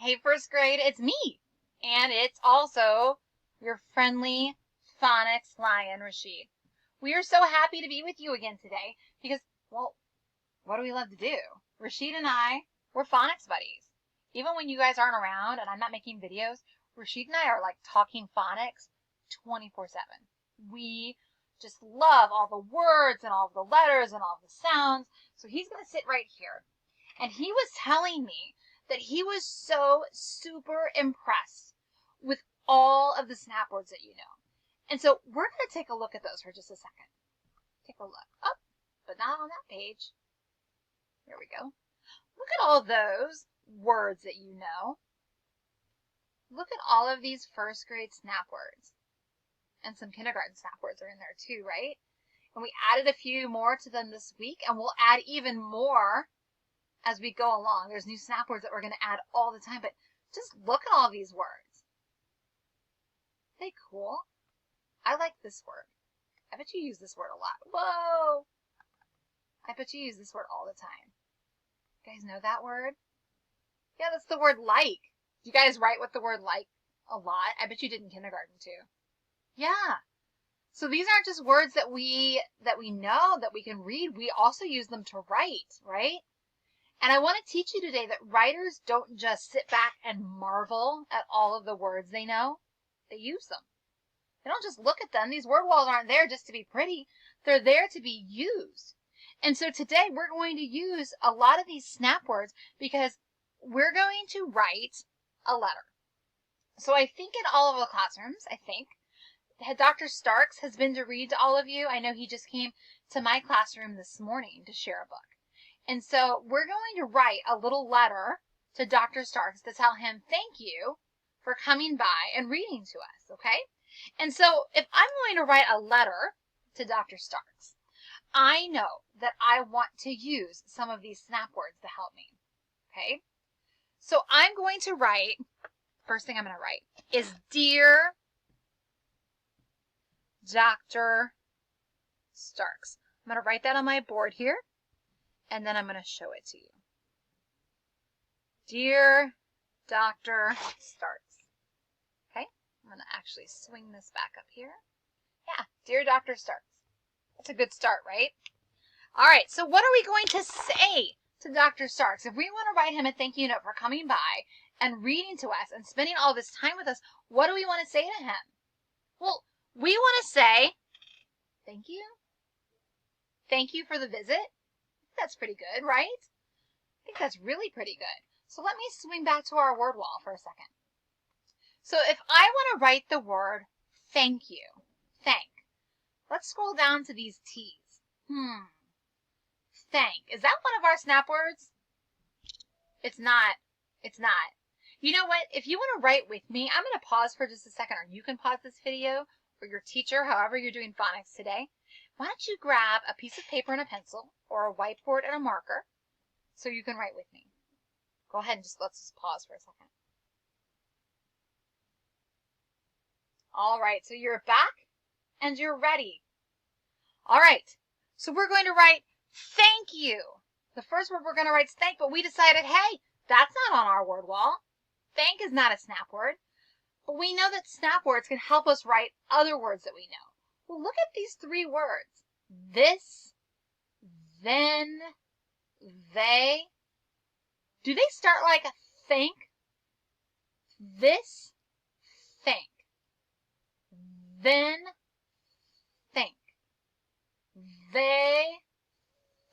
Hey, first grade, it's me. And it's also your friendly phonics lion, Rashid. We are so happy to be with you again today because, well, what do we love to do? Rashid and I, we're phonics buddies. Even when you guys aren't around and I'm not making videos, Rashid and I are like talking phonics 24/7. We just love all the words and all the letters and all the sounds. So he's going to sit right here. And he was telling me that he was so super impressed with all of the snap words that you know. And so we're going to take a look at those for just a second. Take a look. Oh, but not on that page. There we go. Look at all those words that you know. Look at all of these first grade snap words. And some kindergarten snap words are in there too, right? And we added a few more to them this week, and we'll add even more as we go along. There's new snap words that we're going to add all the time, but just look at all these words. Are they cool? I like this word. I bet you use this word a lot. Whoa! I bet you use this word all the time. You guys know that word? Yeah, that's the word like. Do you guys write with the word like a lot? I bet you did in kindergarten too. Yeah. So these aren't just words that we know, that we can read. We also use them to write, right? And I want to teach you today that writers don't just sit back and marvel at all of the words they know. They use them. They don't just look at them. These word walls aren't there just to be pretty. They're there to be used. And so today we're going to use a lot of these snap words because we're going to write a letter. So I think in all of the classrooms, Dr. Starks has been to read to all of you. I know he just came to my classroom this morning to share a book. And so we're going to write a little letter to Dr. Starks to tell him thank you for coming by and reading to us, okay? And so if I'm going to write a letter to Dr. Starks, I know that I want to use some of these snap words to help me, okay? So I'm going to write, first thing I'm going to write is Dear Dr. Starks. I'm going to write that on my board here, and then I'm going to show it to you. Dear Dr. Starks. Okay, I'm going to actually swing this back up here. Yeah, Dear Dr. Starks. That's a good start, right? All right, so what are we going to say to Dr. Starks? If we want to write him a thank you note for coming by and reading to us and spending all this time with us, what do we want to say to him? Well, we want to say, thank you. Thank you for the visit. That's pretty good, right? I think that's really pretty good. So let me swing back to our word wall for a second. So if I want to write the word thank you, thank, let's scroll down to these T's. Thank. Is that one of our snap words? It's not. It's not. You know what? If you want to write with me, I'm going to pause for just a second, or you can pause this video, or your teacher, however you're doing phonics today. Why don't you grab a piece of paper and a pencil, or a whiteboard and a marker, so you can write with me. Go ahead and let's just pause for a second. All right, so you're back and you're ready. All right, so we're going to write thank you. The first word we're going to write is thank, but we decided, hey, that's not on our word wall. Thank is not a snap word, but we know that snap words can help us write other words that we know. Well, look at these three words. This, then, they. Do they start like a think? This, think. Then, think. They,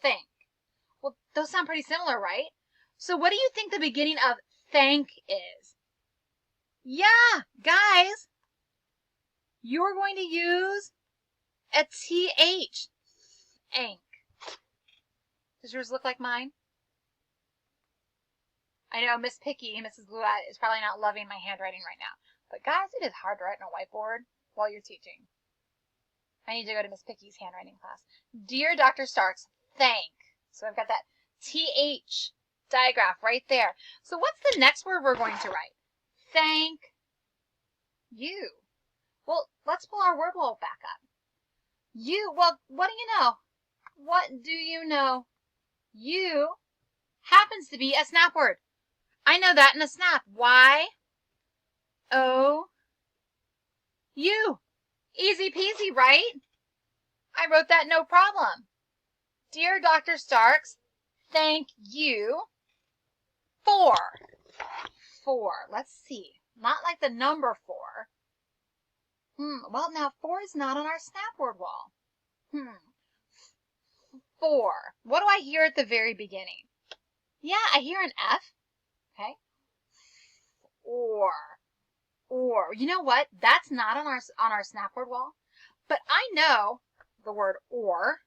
think. Well, those sound pretty similar, right? So what do you think the beginning of thank is? Yeah, guys, you're going to use a TH. Thank. Does yours look like mine? I know Miss Picky, Mrs. Bluette, is probably not loving my handwriting right now. But guys, it is hard to write on a whiteboard while you're teaching. I need to go to Miss Picky's handwriting class. Dear Dr. Starks, thank. So I've got that TH digraph right there. So what's the next word we're going to write? Thank you. Well, let's pull our word wall back up. You, well, what do you know? What do you know? You happens to be a snap word. I know that in a snap. Y-O-U. Easy peasy, right? I wrote that no problem. Dear Dr. Starks, thank you for. Let's see. Not like the number 4. Well, now 4 is not on our snap word wall. 4. What do I hear at the very beginning? Yeah, I hear an F. Okay. Or. You know what? That's not on our snap word wall. But I know the word or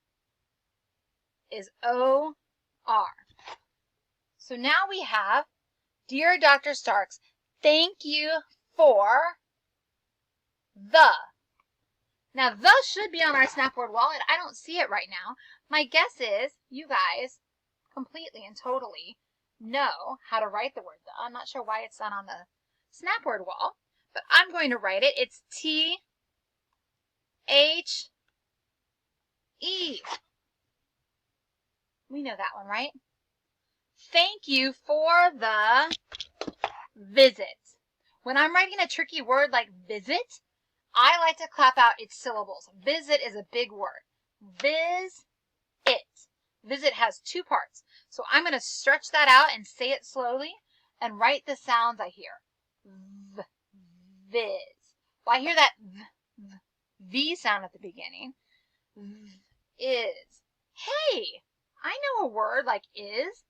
is O-R. So now we have, Dear Dr. Starks, thank you for the. Now, the should be on our snap word wall, and I don't see it right now. My guess is you guys completely and totally know how to write the word the. I'm not sure why it's not on the snap word wall, but I'm going to write it. It's T-H-E. We know that one, right? Thank you for the visit. When I'm writing a tricky word like visit, I like to clap out its syllables. Visit is a big word. Visit. Visit has 2 parts. So I'm going to stretch that out and say it slowly and write the sounds I hear. Viz. Well, I hear that V sound at the beginning. Is. Hey, I know a word like is.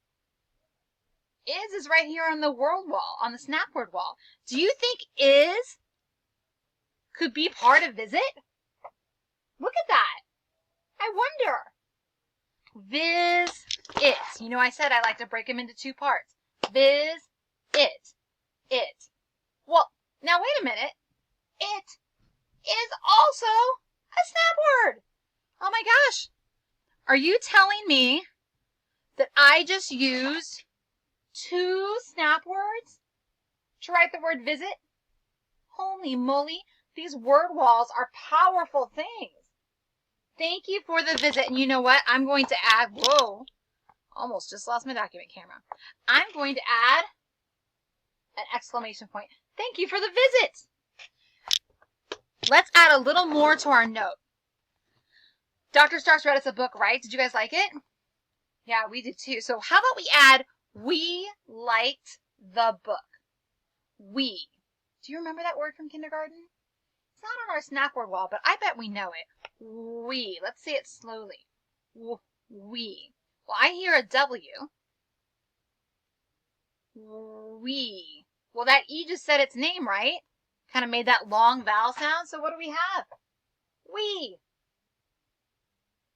Is right here on the word wall, on the snap word wall. Do you think is could be part of visit? Look at that. I wonder. Viz it. You know, I said I like to break them into 2 parts. Viz it. It. Well, now wait a minute. It is also a snap word. Oh my gosh. Are you telling me that I just used 2 snap words to write the word visit? Holy moly, these word walls are powerful things. Thank you for the visit. And you know what? I'm going to add, whoa, almost just lost my document camera. I'm going to add an exclamation point. Thank you for the visit. Let's add a little more to our note. Dr. Starks read us a book, right? Did you guys like it? Yeah, we did too. So how about we add, we liked the book. We. Do you remember that word from kindergarten? It's not on our snap word wall, but I bet we know it. We. Let's say it slowly. We. Well, I hear a W. We. Well, that E just said its name, right? Kind of made that long vowel sound. So what do we have? We.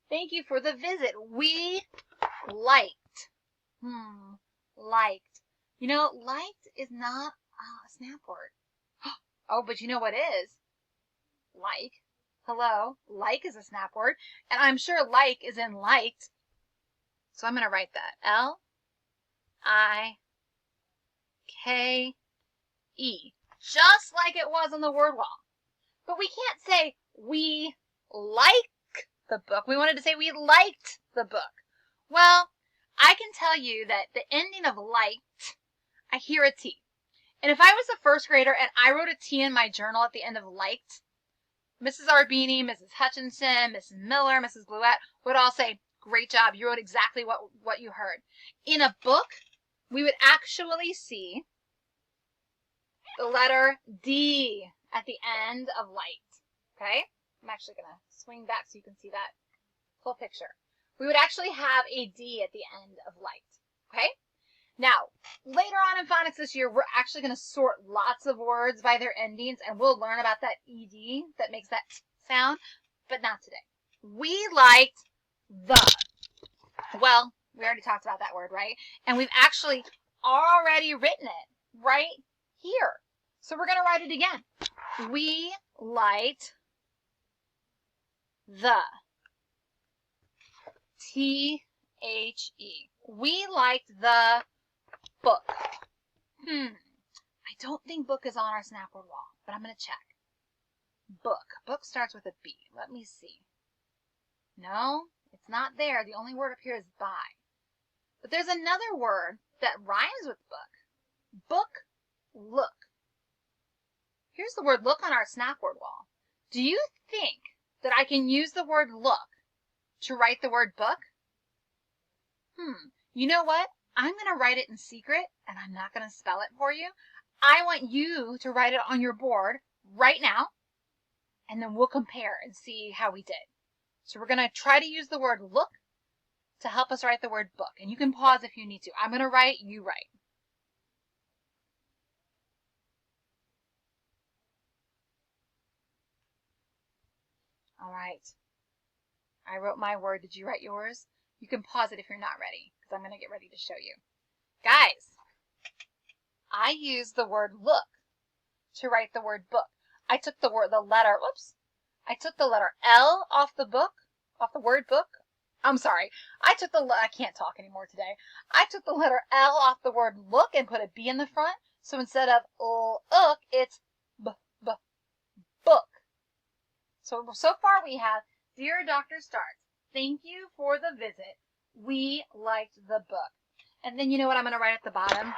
Thank you for the visit. We liked. Liked. You know, liked is not a snap word. Oh, but you know what is? Like. Hello. Like is a snap word. And I'm sure like is in liked. So I'm going to write that. L-I-K-E. Just like it was on the word wall. But we can't say we like the book. We wanted to say we liked the book. Well, I can tell you that the ending of liked, I hear a T. And if I was a first grader and I wrote a T in my journal at the end of liked, Mrs. Arbini, Mrs. Hutchinson, Mrs. Miller, Mrs. Bluette would all say, great job, you wrote exactly what you heard. In a book, we would actually see the letter D at the end of liked. Okay? I'm actually going to swing back so you can see that full picture. We would actually have a D at the end of liked. Okay? Now, later on in phonics this year, we're actually going to sort lots of words by their endings, and we'll learn about that ED that makes that sound, but not today. We liked the. Well, we already talked about that word, right? And we've actually already written it right here. So we're going to write it again. We liked the. T-H-E. We liked the book. I don't think book is on our snap word wall, but I'm going to check. Book. Book starts with a B. Let me see. No, it's not there. The only word up here is by. But there's another word that rhymes with book. look. Here's the word look on our snap word wall. Do you think that I can use the word look to write the word book? You know what? I'm going to write it in secret, and I'm not going to spell it for you. I want you to write it on your board right now, and then we'll compare and see how we did. So we're going to try to use the word look to help us write the word book. And you can pause if you need to. I'm going to write, you write. All right. I wrote my word. Did you write yours? You can pause it if you're not ready, because I'm going to get ready to show you. Guys, I used the word look to write the word book. I took the letter L off the word book. I'm sorry. I can't talk anymore today. I took the letter L off the word look and put a B in the front. So instead of look, it's book. So far we have, Dear Dr. Starks, thank you for the visit. We liked the book. And then you know what I'm going to write at the bottom?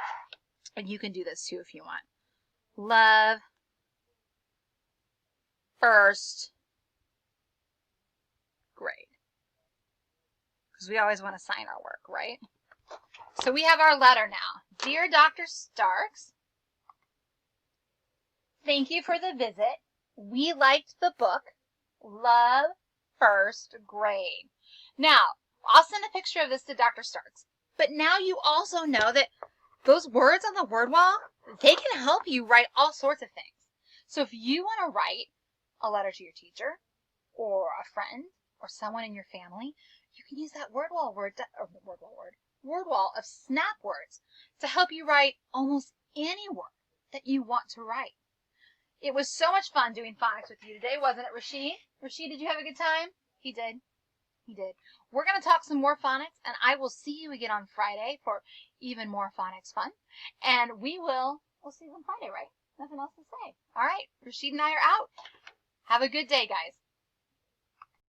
And you can do this too if you want. Love first grade. Because we always want to sign our work, right? So we have our letter now. Dear Dr. Starks, thank you for the visit. We liked the book. Love first grade. Now, I'll send a picture of this to Dr. Starks. But now you also know that those words on the word wall, they can help you write all sorts of things. So if you want to write a letter to your teacher or a friend or someone in your family, you can use that word wall of snap words to help you write almost any word that you want to write. It was so much fun doing phonics with you today, wasn't it, Rashid? Rashid, did you have a good time? He did. He did. We're going to talk some more phonics, and I will see you again on Friday for even more phonics fun. And we'll see you on Friday, right? Nothing else to say. All right, Rashid and I are out. Have a good day, guys.